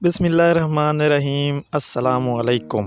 बिस्मिल्लाहिर्रहमानिर्रहीम। अस्सलाम वालेकुम।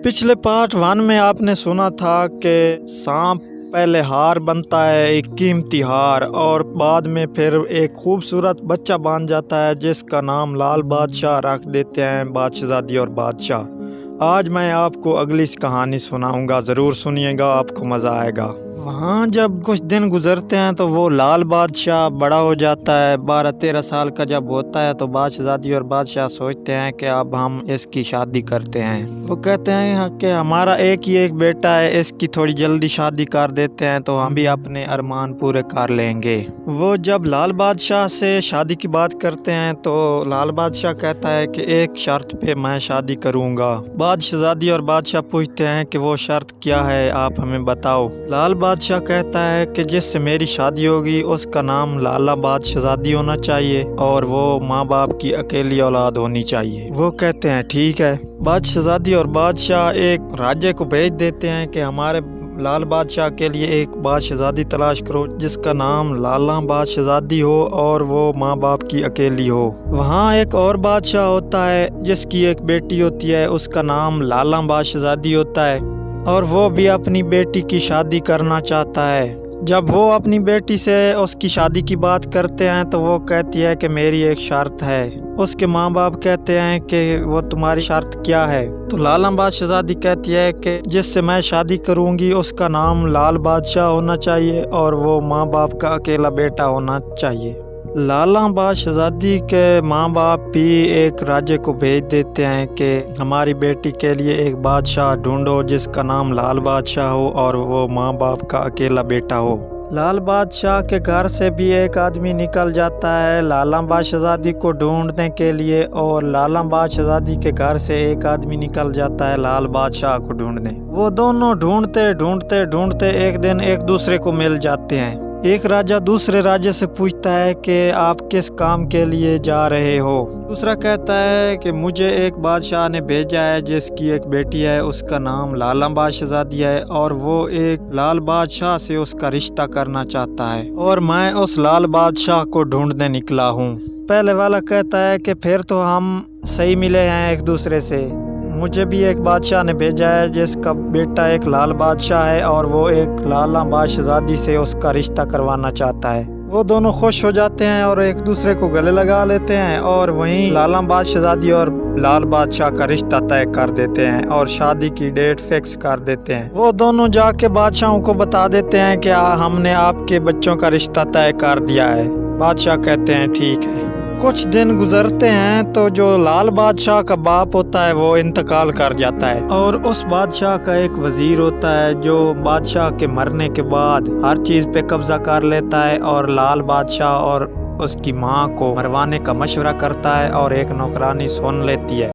पिछले पार्ट 1 में आपने सुना था कि सांप पहले हार बनता है, एक कीमती हार, और बाद में फिर एक खूबसूरत बच्चा बन जाता है जिसका नाम लाल बादशाह रख देते हैं बादशाहजादी और बादशाह। आज मैं आपको अगली कहानी सुनाऊंगा, ज़रूर सुनिएगा, आपको मज़ा आएगा। वहाँ जब कुछ दिन गुजरते हैं तो वो लाल बादशाह बड़ा हो जाता है। 12-13 साल का जब होता है तो बादशाहजादी और बादशाह सोचते हैं कि अब हम इसकी शादी करते हैं। वो कहते हैं कि हमारा एक ही एक बेटा है, इसकी थोड़ी जल्दी शादी कर देते हैं तो हम भी अपने अरमान पूरे कर लेंगे। वो जब लाल बादशाह से शादी की बात करते हैं तो लाल बादशाह कहता है कि एक शर्त पे मैं शादी करूँगा। बादशाहजादी और बादशाह पूछते हैं कि वो शर्त क्या है, आप हमें बताओ। लाल बादशाह कहता है कि जिससे मेरी शादी होगी उसका नाम लाला बादशाहजादी होना चाहिए और वो माँ बाप की अकेली औलाद होनी चाहिए। वो कहते हैं ठीक है। बादशाहजादी और बादशाह एक राज्य को भेज देते हैं कि हमारे लाल बादशाह के लिए एक बादशाहजादी तलाश करो जिसका नाम लाला बादशाहजादी हो और वो माँ बाप की अकेली हो। वहाँ एक और बादशाह होता है जिसकी एक बेटी होती है, उसका नाम लाला बादशाहजादी होता है और वो भी अपनी बेटी की शादी करना चाहता है। जब वो अपनी बेटी से उसकी शादी की बात करते हैं तो वो कहती है कि मेरी एक शर्त है। उसके माँ बाप कहते हैं कि वो तुम्हारी शर्त क्या है? तो लाला बादशाहजादी कहती है कि जिससे मैं शादी करूँगी उसका नाम लाल बादशाह होना चाहिए और वो माँ बाप का अकेला बेटा होना चाहिए। लाला बादशाहजादी के माँ बाप भी एक राज्य को भेज देते हैं कि हमारी बेटी के लिए एक बादशाह ढूंढो जिसका नाम लाल बादशाह हो और वो माँ बाप का अकेला बेटा हो। लाल बादशाह के घर से भी एक आदमी निकल जाता है लाला बादशाहजादी को ढूंढने के लिए और लाला बादशाहजादी के घर से एक आदमी निकल जाता है लाल बादशाह को ढूंढने। वो दोनों ढूंढते ढूंढते ढूंढते एक दिन एक दूसरे को मिल जाते हैं। एक राजा दूसरे राजा से पूछता है कि आप किस काम के लिए जा रहे हो? दूसरा कहता है कि मुझे एक बादशाह ने भेजा है जिसकी एक बेटी है, उसका नाम लाला बादशाहजादी है और वो एक लाल बादशाह से उसका रिश्ता करना चाहता है और मैं उस लाल बादशाह को ढूंढने निकला हूँ। पहले वाला कहता है कि फिर तो हम सही मिले हैं एक दूसरे से। मुझे भी एक बादशाह ने भेजा है जिसका बेटा एक लाल बादशाह है और वो एक लाला बादशाहजादी से उसका रिश्ता करवाना चाहता है। वो दोनों खुश हो जाते हैं और एक दूसरे को गले लगा लेते हैं और वहीं लाला बादशाहजादी और लाल बादशाह का रिश्ता तय कर देते हैं और शादी की डेट फिक्स कर देते हैं। वो दोनों जाके बादशाहों को बता देते हैं कि हमने आपके बच्चों का रिश्ता तय कर दिया है। बादशाह कहते हैं ठीक है। कुछ दिन गुजरते हैं तो जो लाल बादशाह का बाप होता है वो इंतकाल कर जाता है और उस बादशाह का एक वजीर होता है जो बादशाह के मरने के बाद हर चीज़ पे कब्जा कर लेता है और लाल बादशाह और उसकी माँ को मरवाने का मशवरा करता है और एक नौकरानी सुन लेती है।